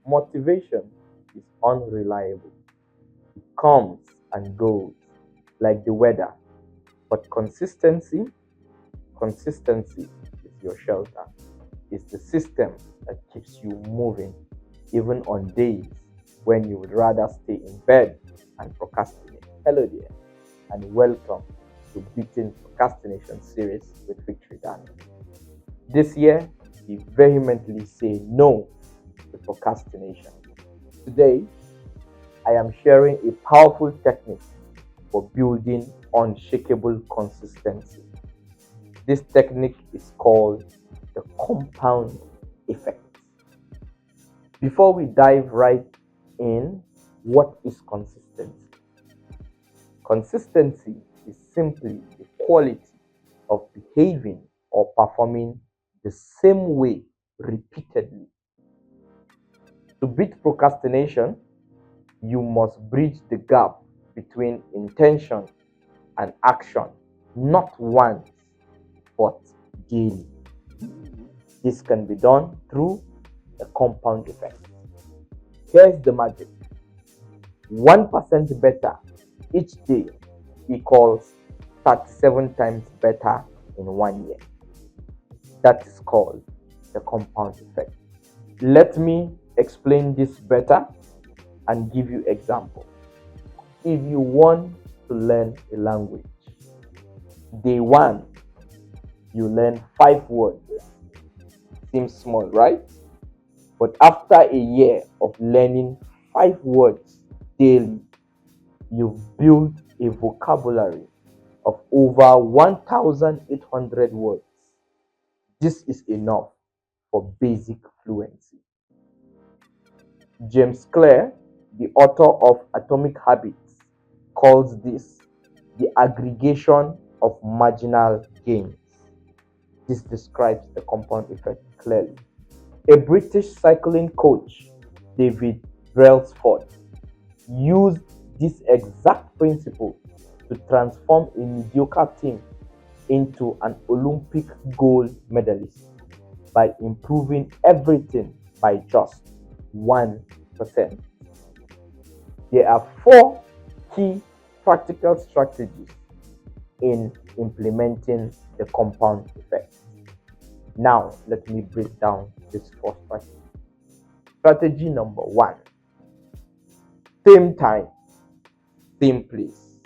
Motivation is unreliable. It comes and goes like the weather. But consistency is your shelter. It's the system that keeps you moving even on days when you would rather stay in bed and procrastinate. Hello there, and welcome to Beating Procrastination series with Victory Dan. This year, we vehemently say no to procrastination. Today, I am sharing a powerful technique for building unshakable consistency. This technique is called the compound effect. Before we dive right in, what is consistency? Consistency is simply the quality of behaving or performing the same way repeatedly. To beat procrastination, you must bridge the gap between intention and action, not once, but daily. This can be done through a compound effect. Here's the magic: 1% better each day equals 37 times better in 1 year. That is called the compound effect. Let me explain this better and give you example. If you want to learn a language, day one, you learn 5 words. Seems small, right? But after a year of learning 5 words daily, you've built a vocabulary of over 1,800 words. This is enough for basic fluency. James Clear, the author of Atomic Habits, calls this the aggregation of marginal gains. This describes the compound effect clearly. A British cycling coach, David Brailsford, used this exact principle to transform a mediocre team into an Olympic gold medalist by improving everything by just 1%. There are 4 key practical strategies in implementing the compound effect. Now, let me break down this 4 strategy. Strategy number 1: same time, same place.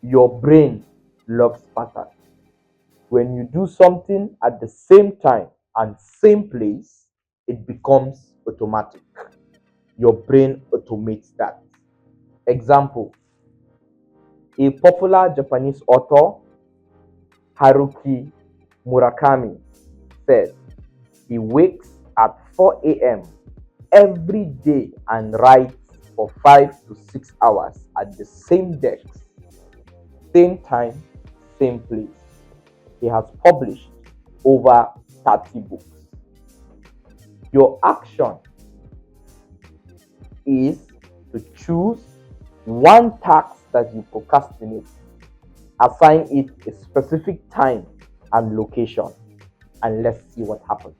Your brain loves patterns. When you do something at the same time and same place, it becomes automatic. Your brain automates that. Example: a popular Japanese author, Haruki Murakami, said he wakes at 4 a.m. every day and writes for 5 to 6 hours at the same desk, same time, same place. He has published over 30 books. Your action is to choose one task that you procrastinate, assign it a specific time and location, and let's see what happens.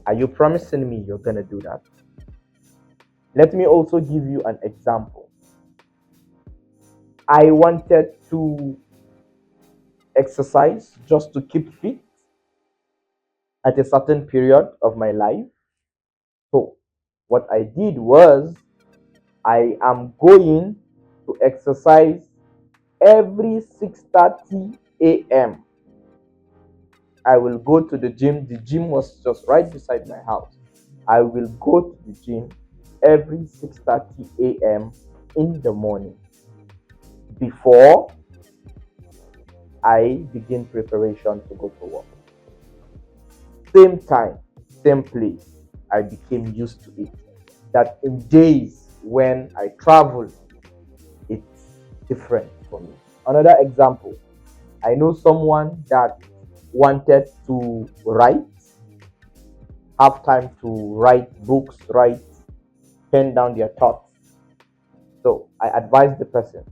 Are you promising me you're going to do that? Let me also give you an example. I wanted to exercise just to keep fit at a certain period of my life. So, what I did was I am going to exercise every 6:30 a.m. I will go to the gym. The gym was just right beside my house. I will go to the gym every 6:30 a.m. in the morning before I begin preparation to go to work. Same time, same place. I became used to it. That in days when I travel, it's different for me. Another example: I know someone that wanted to have time to write books, pen down their thoughts. So I advised the person,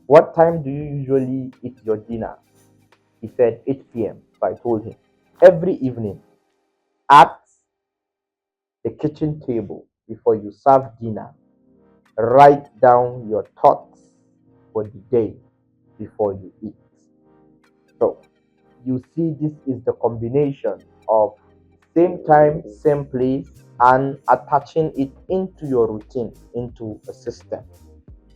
what time do you usually eat your dinner? He said 8 p.m. So I told him, every evening at the kitchen table before you serve dinner. Write down your thoughts for the day before you eat. So, you see, this is the combination of same time, same place, and attaching it into your routine, into a system.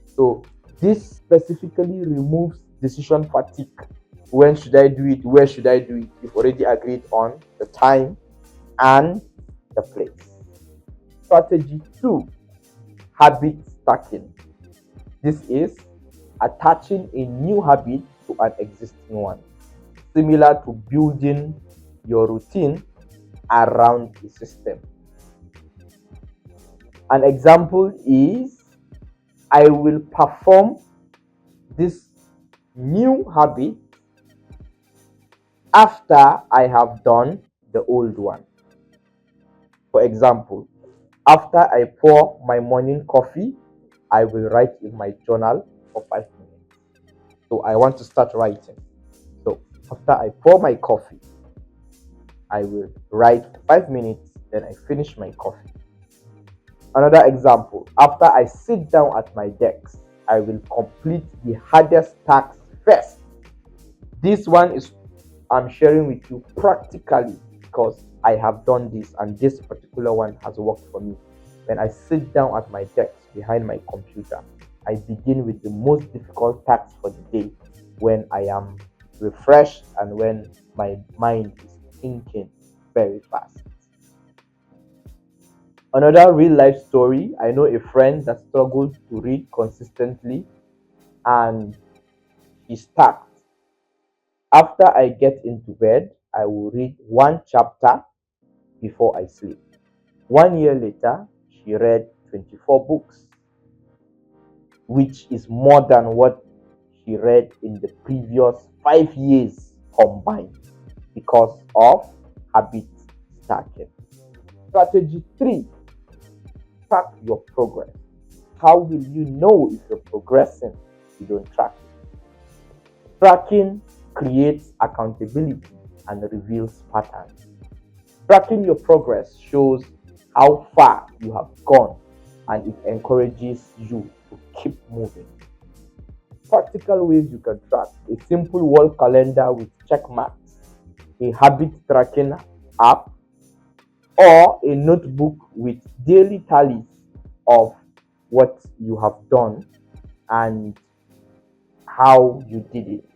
So, this specifically removes decision fatigue. When should I do it? Where should I do it? You've already agreed on the time and the place. Strategy 2, habit stacking. This is attaching a new habit to an existing one, similar to building your routine around a system. An example is I will perform this new habit after I have done the old one. For example, after I pour my morning coffee, I will write in my journal for 5 minutes. So I want to start writing. So after I pour my coffee, I will write 5 minutes, then I finish my coffee. Another example, after I sit down at my desk, I will complete the hardest task first. This one is I'm sharing with you practically because I have done this and this particular one has worked for me. When I sit down at my desk behind my computer, I begin with the most difficult task for the day when I am refreshed and when my mind is thinking very fast. Another real life story, I know a friend that struggled to read consistently and he stacked. After I get into bed, I will read one chapter before I sleep. 1 year later, she read 24 books, which is more than what she read in the previous 5 years combined because of habit stacking. Strategy 3, track your progress. How will you know if you're progressing if you don't track it? Tracking creates accountability and reveals patterns. Tracking your progress shows how far you have gone and it encourages you to keep moving. Practical ways you can track: a simple wall calendar with check marks, a habit tracking app, or a notebook with daily tallies of what you have done and how you did it.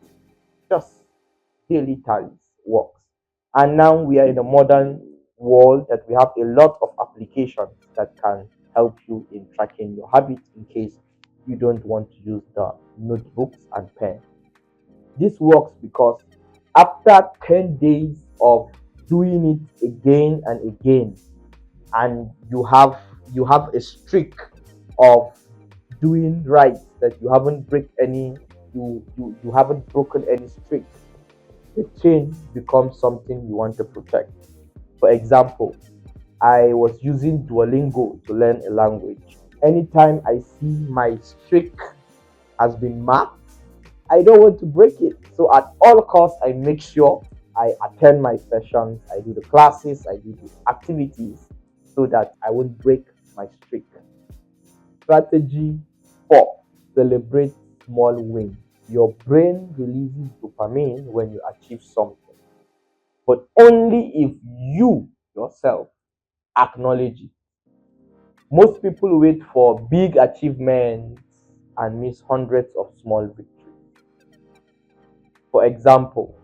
Just daily tallies works. And now we are in a modern world that we have a lot of applications that can help you in tracking your habits in case you don't want to use the notebooks and pen. This works because after 10 days of doing it again and again, and you have a streak of doing right that you haven't break any you haven't broken any streak, the chain becomes something you want to protect. For example, I was using Duolingo to learn a language. Anytime I see my streak has been marked, I don't want to break it. So at all costs, I make sure I attend my sessions, I do the classes, I do the activities so that I won't break my streak. Strategy 4, celebrate small wins. Your brain releases dopamine when you achieve something, but only if you yourself acknowledge it. Most people wait for big achievements and miss hundreds of small victories. For example,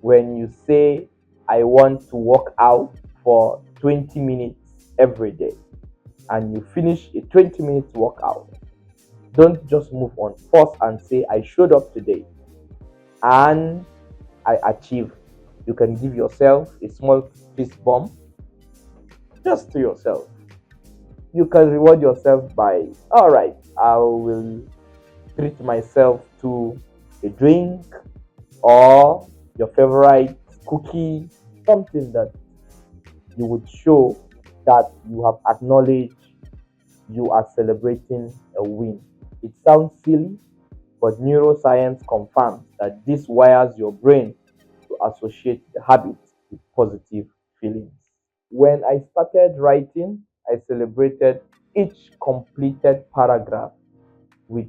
when you say, I want to work out for 20 minutes every day, and you finish a 20 minutes workout, don't just move on. Pause and say, I showed up today and I achieved. You can give yourself a small fist bump just to yourself. You can reward yourself by, all right, I will treat myself to a drink or your favorite cookie, something that you would show that you have acknowledged you are celebrating a win. It sounds silly, but neuroscience confirms that this wires your brain to associate the habit with positive feelings. When I started writing, I celebrated each completed paragraph with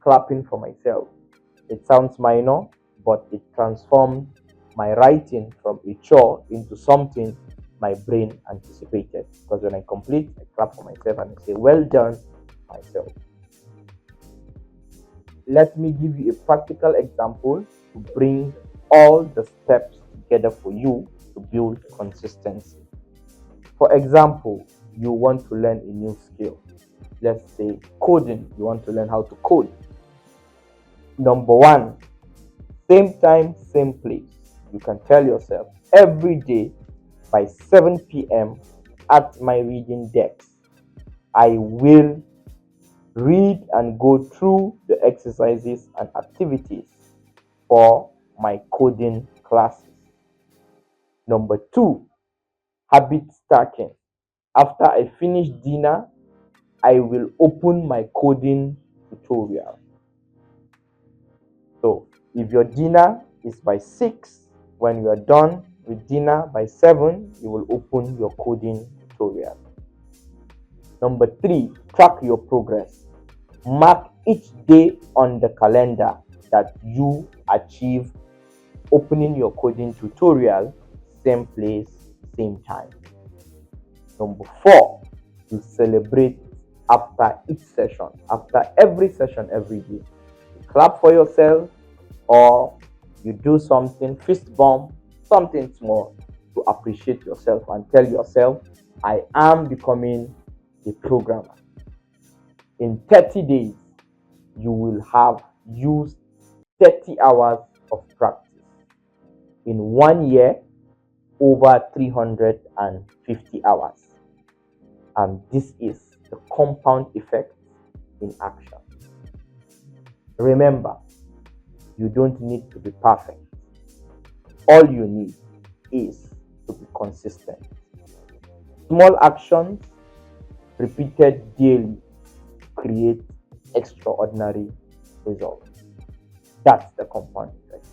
clapping for myself. It sounds minor, but it transformed my writing from a chore into something my brain anticipated. Because when I complete, I clap for myself and I say, "Well done, myself." Let me give you a practical example to bring all the steps together for you to build consistency. For example, you want to learn a new skill. Let's say coding. You want to learn how to code. Number one, same time, same place. You can tell yourself every day by 7 p.m. at my reading desk, I will read and go through the exercises and activities for my coding classes. Number two, habit stacking. After I finish dinner, I will open my coding tutorial. So if your dinner is by 6, when you are done with dinner by 7, you will open your coding tutorial. Number three, track your progress. Mark each day on the calendar that you achieve opening your coding tutorial, same place, same time. Number four, you celebrate after each session, after every session, every day. You clap for yourself, or you do something, fist bump, something small to appreciate yourself and tell yourself, I am becoming a programmer. In 30 days, you will have used 30 hours of practice. In 1 year, over 350 hours. And this is the compound effect in action. Remember, you don't need to be perfect. All you need is to be consistent. Small actions repeated daily create extraordinary results. That's the compound effect.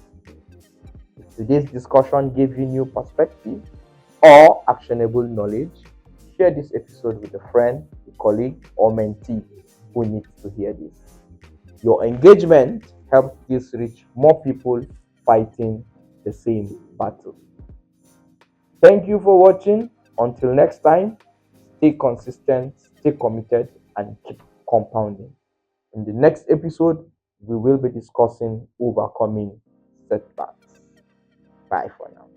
If today's discussion gave you new perspective or actionable knowledge, share this episode with a friend, a colleague, or mentee who needs to hear this. Your engagement helps this reach more people fighting the same battle. Thank you for watching. Until next time, stay consistent, stay committed, and keep compounding. In the next episode, we will be discussing overcoming setbacks. Bye for now.